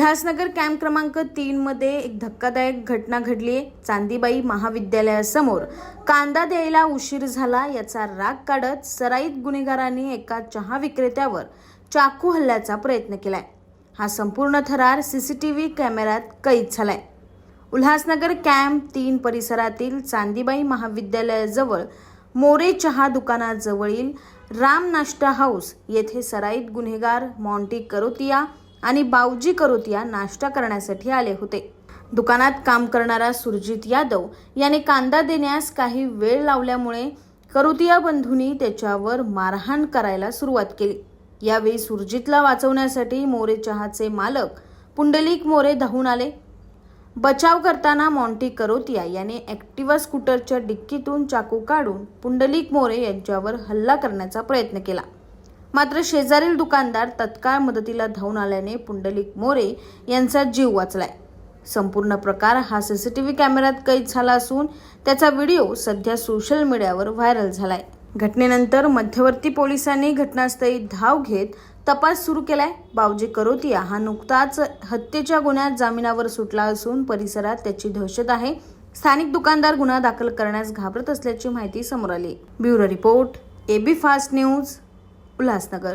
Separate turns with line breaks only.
Ulhasnagar camp क्रमांक 3 मध्ये एक धक्कादायक घटना घडली आहे। चांदीबाई महाविद्यालयासमोर कांदा द्यायला उशीर झाला याचा राग काढत सराईत गुन्हेगारांनी एका चहा विक्रेत्यावर चाकू हल्ल्याचा प्रयत्न केलाय। हा संपूर्ण थरार सीसीटीव्ही कॅमेऱ्यात कैद झालाय। उल्हासनगर कॅम्प 3 परिसरातील चांदीबाई महाविद्यालयाजवळ मोरे चहा दुकानाजवळील राम नाश्ता हाऊस येथे सराईत गुन्हेगार मॉन्टी करोतिया आणि बावजी करोतिया नाश्ता करण्यासाठी आले होते। दुकानात काम करणारा सुरजित यादव याने कांदा देण्यास काही वेळ लावल्यामुळे करोतिया बंधूंनी त्याच्यावर मारहाण करायला सुरुवात केली। यावेळी सुरजितला वाचवण्यासाठी मोरे चहाचे मालक पुंडलिक मोरे धावून आले। बचाव करताना मॉन्टी करोतिया याने ॲक्टिवा स्कूटरच्या डिक्कीतून चाकू काढून पुंडलिक मोरे यांच्यावर हल्ला करण्याचा प्रयत्न केला। मात्र शेजारील दुकानदार तत्काळ मदतीला धावून आल्याने पुंडलिक मोरे यांचा जीव वाचलाय। संपूर्ण प्रकार हा सीसीटीव्ही कॅमेऱ्यात कैद झाला असून त्याचा व्हिडिओ सध्या सोशल मीडियावर व्हायरल झालाय। घटनेनंतर मध्यवर्ती पोलिसांनी घटनास्थळी धाव घेत तपास सुरू केलाय। बावजी करोतिया हा नुकताच हत्येच्या गुन्ह्यात जामिनावर सुटला असून परिसरात त्याची दहशत आहे। स्थानिक दुकानदार गुन्हा दाखल करण्यास घाबरत असल्याची माहिती समोर आली। Bureau report, AB fast news, Ulhasnagar.